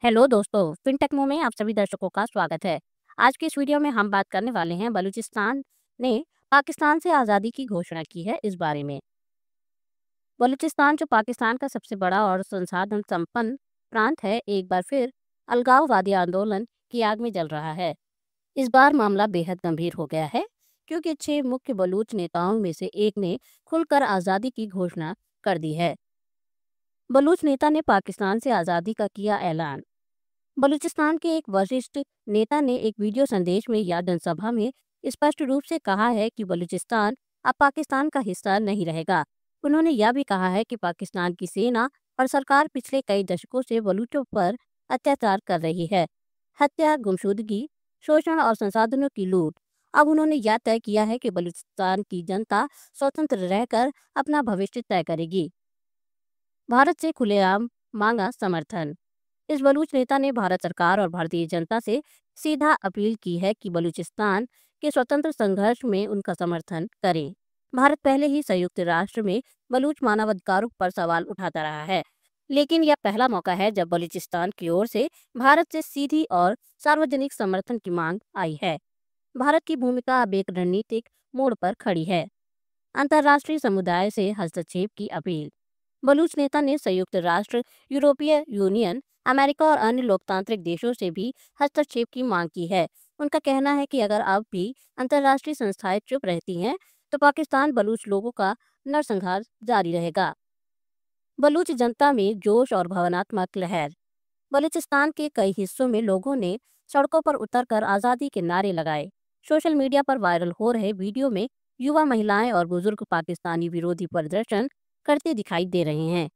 Hello दोस्तों, fintech में आप सभी दर्शकों का स्वागत है। आज के इस वीडियो में हम बात करने वाले हैं बलूचिस्तान ने पाकिस्तान से आज़ादी की घोषणा की है इस बारे में। बलूचिस्तान जो पाकिस्तान का सबसे बड़ा और संसाधन संपन्न प्रांत है, एक बार फिर अलगाववादी आंदोलन की आग में जल रहा है। इस बार मामला बेहद गंभीर हो गया है क्योंकि 6 मुख्य बलूच नेताओं में से एक ने खुलकर आज़ादी की घोषणा कर दी है। बलूच नेता ने पाकिस्तान से आज़ादी का किया ऐलान। बलूचिस्तान के एक वरिष्ठ नेता ने एक वीडियो संदेश में या जनसभा में स्पष्ट रूप से कहा है कि बलूचिस्तान अब पाकिस्तान का हिस्सा नहीं रहेगा। उन्होंने यह भी कहा है कि पाकिस्तान की सेना और सरकार पिछले कई दशकों से बलूचों पर अत्याचार कर रही है। हत्या, गुमशुदगी, शोषण और संसाधनों की लूट। अब उन्होंने यह तय किया है कि बलूचिस्तान की जनता स्वतंत्र रहकर अपना भविष्य तय करेगी। भारत से खुलेआम मांगा समर्थन। इस बलूच नेता ने भारत सरकार और भारतीय जनता से सीधा अपील की है कि बलूचिस्तान के स्वतंत्र संघर्ष में उनका समर्थन करें। भारत पहले ही संयुक्त राष्ट्र में बलूच मानवाधिकारों पर सवाल उठाता रहा है, लेकिन यह पहला मौका है जब बलूचिस्तान की ओर से भारत से सीधी और सार्वजनिक समर्थन की मांग आई है। भारत की भूमिका अब एक रणनीतिक मोड़ पर खड़ी है। अंतर्राष्ट्रीय समुदाय से हस्तक्षेप की अपील। बलूच नेता ने संयुक्त राष्ट्र, यूरोपीय यूनियन, अमेरिका और अन्य लोकतांत्रिक देशों से भी हस्तक्षेप की मांग की है। उनका कहना है कि अगर अब भी अंतर्राष्ट्रीय संस्थाएं चुप रहती हैं, तो पाकिस्तान बलूच लोगों का नरसंहार जारी रहेगा। बलूच जनता में जोश और भावनात्मक लहर। बलूचिस्तान के कई हिस्सों में लोगों ने सड़कों पर उतरकर आज़ादी के नारे लगाए। सोशल मीडिया पर वायरल हो रहे वीडियो में युवा, महिलाएं और बुजुर्ग पाकिस्तानी विरोधी प्रदर्शन करते दिखाई दे रहे हैं।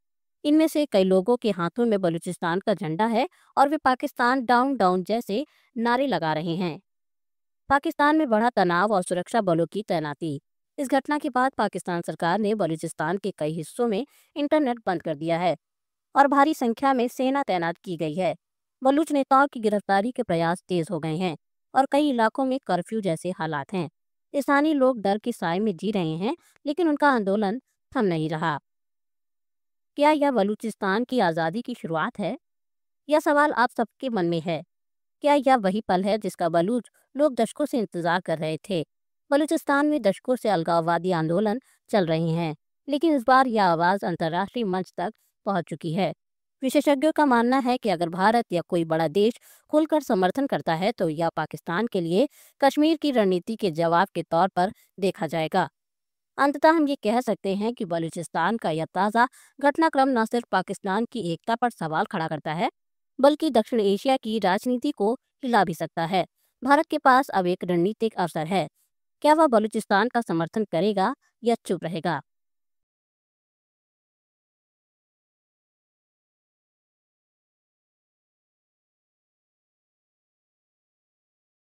इनमें से कई लोगों के हाथों में बलूचिस्तान का झंडा है और वे पाकिस्तान डाउन डाउन जैसे नारे लगा रहे हैं। पाकिस्तान में बढ़ा तनाव और सुरक्षा बलों की तैनाती। इस घटना के बाद पाकिस्तान सरकार ने बलूचिस्तान के कई हिस्सों में इंटरनेट बंद कर दिया है और भारी संख्या में सेना तैनात की गई है। बलूच नेताओं की गिरफ्तारी के प्रयास तेज हो गए हैं और कई इलाकों में कर्फ्यू जैसे हालात हैं। स्थानीय लोग डर की साए में जी रहे हैं, लेकिन उनका आंदोलन थम नहीं रहा। क्या यह बलूचिस्तान की आज़ादी की शुरुआत है? यह सवाल आप सबके मन में है। क्या यह वही पल है जिसका बलूच लोग दशकों से इंतजार कर रहे थे? बलूचिस्तान में दशकों से अलगाववादी आंदोलन चल रहे हैं, लेकिन इस बार यह आवाज़ अंतर्राष्ट्रीय मंच तक पहुंच चुकी है। विशेषज्ञों का मानना है कि अगर भारत या कोई बड़ा देश खुलकर समर्थन करता है, तो यह पाकिस्तान के लिए कश्मीर की रणनीति के जवाब के तौर पर देखा जाएगा। अंततः हम ये कह सकते हैं कि बलूचिस्तान का यह ताज़ा घटनाक्रम न सिर्फ पाकिस्तान की एकता पर सवाल खड़ा करता है, बल्कि दक्षिण एशिया की राजनीति को हिला भी सकता है। भारत के पास अब एक रणनीतिक अवसर है। क्या वह बलूचिस्तान का समर्थन करेगा या चुप रहेगा?